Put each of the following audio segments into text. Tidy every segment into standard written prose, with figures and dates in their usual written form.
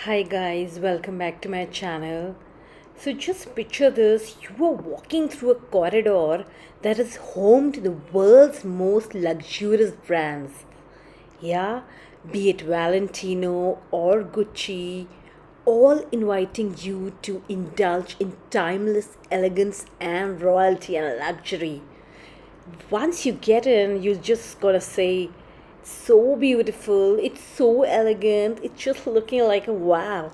Hi guys, welcome back to my channel. So just picture this, you are walking through a corridor that is home to the world's most luxurious brands. Yeah, be it Valentino or Gucci, all inviting you to indulge in timeless elegance and royalty and luxury. Once you get in, you just gotta say, so beautiful, it's so elegant, it's just looking like a wow.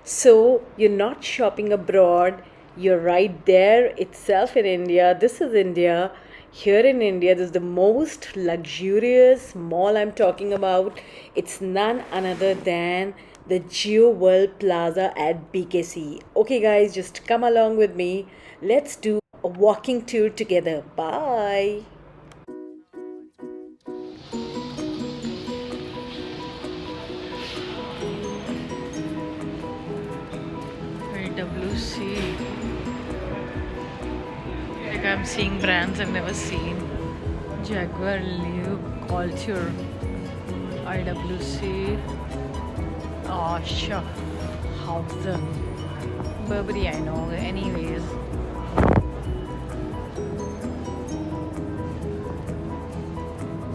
So you're not shopping abroad, you're right there itself in India. This is India. Here in India, this is the most luxurious mall I'm talking about. It's none other than the Geo World Plaza at BKC. Okay, guys, just come along with me. Let's do a walking tour together. Bye. IWC. Like I'm seeing brands I've never seen. Jaguar, Leo, Culture, IWC, Schaffhausen, Burberry. I know. Anyways,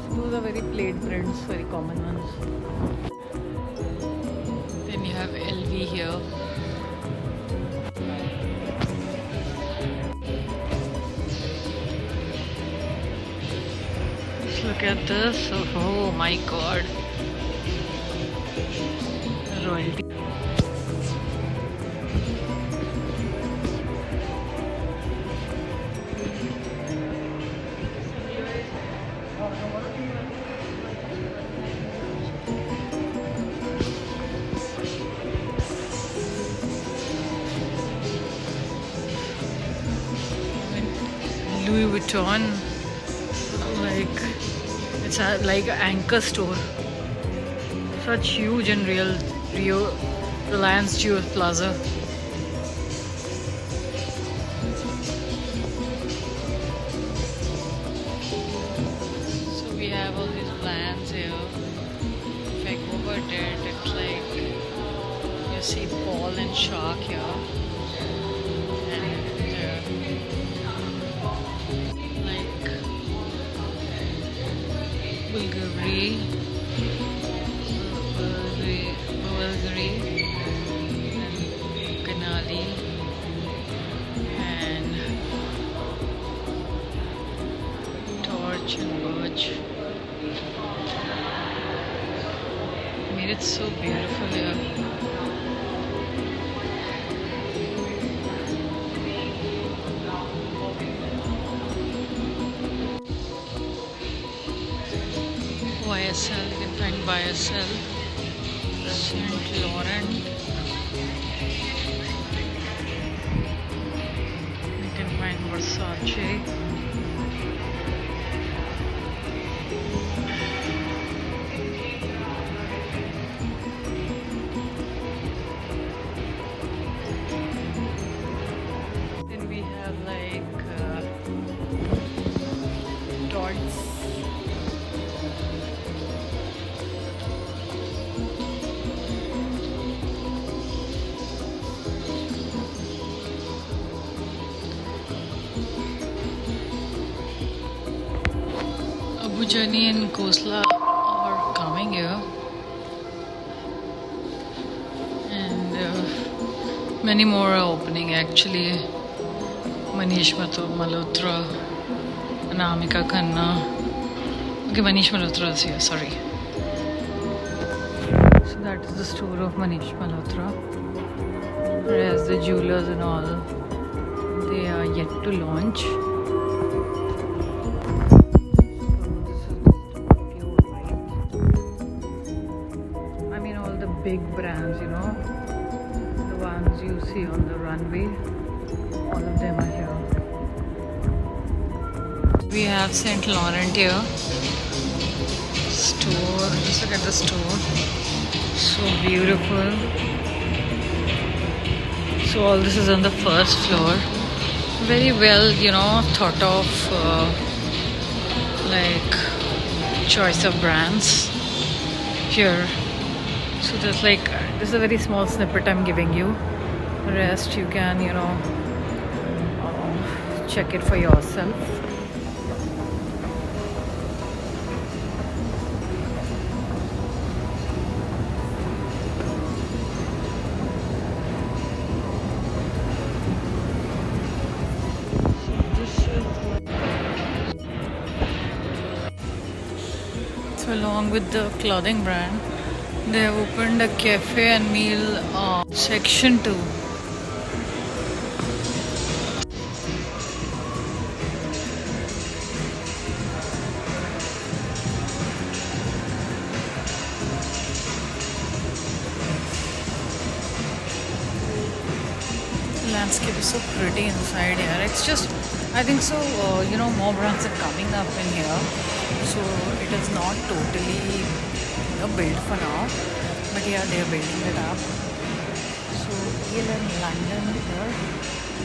so those are very plain prints, very common ones. Then you have LV here. Look at this. Oh my god. Royalty. Louis Vuitton, like it's like an anchor store, such huge and Rio Reliance Jewel Plaza. So we have all these brands here. If I go over there, it's like you see Paul and Shark here. Bulgari, Canali, and Torch and Birch. I mean, it's so beautiful here. YSL, you can find YSL, Saint Laurent, you can find Versace, then we have like Dodds. Journey and Khosla are coming here, and many more are opening actually. Manish Malhotra, Anamika Khanna. Okay, Manish Malhotra is here, sorry. So that is the store of Manish Malhotra. Whereas the jewelers and all, they are yet to launch. Big brands, you know, the ones you see on the runway, all of them are here. We have Saint Laurent here. Store, just look at the store. So beautiful. So all this is on the first floor. Very well, you know, thought of like choice of brands here. So there's like This is a very small snippet I'm giving you. The rest you can, check it for yourself. So along with the clothing brand, they have opened a cafe and meal section too. The landscape is so pretty inside here. It's just, I think so, more brands are coming up in here. So it is not totally built for now. But yeah, they are building it up. So el&London here.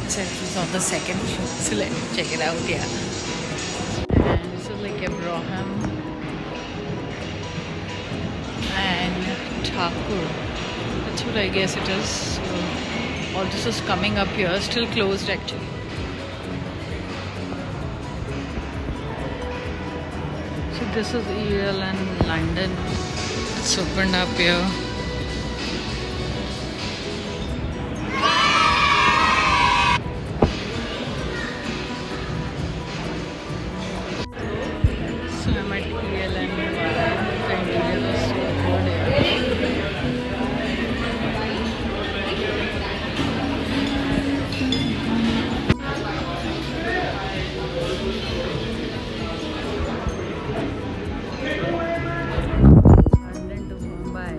So it's on the second floor. So let's check it out here. And this is like Abraham and Thakur. That's what I guess it is. So all this is coming up here. Still closed actually. So this is el&London. It's opened up here. So I'm at el&N. The interior is so good here. London to Mumbai.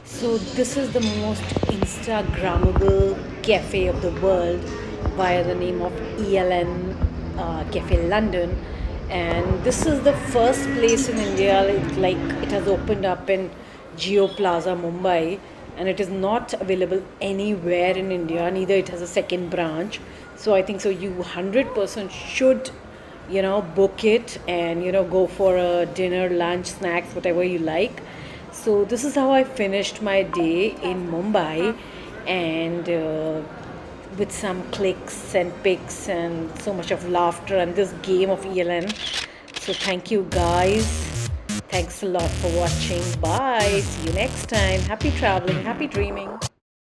So this is the most Instagrammable cafe of the world via the name of EL&N Cafe London, and this is the first place in India. It has opened up in Plaza, Mumbai, and it is not available anywhere in India. Neither it has a second branch. So I think so. You 100% should book it and go for a dinner, lunch, snacks, whatever you like. So this is how I finished my day in Mumbai, and with some clicks and pics and so much of laughter and this game of EL&N. So thank you guys. Thanks a lot for watching. Bye. See you next time. Happy traveling. Happy dreaming.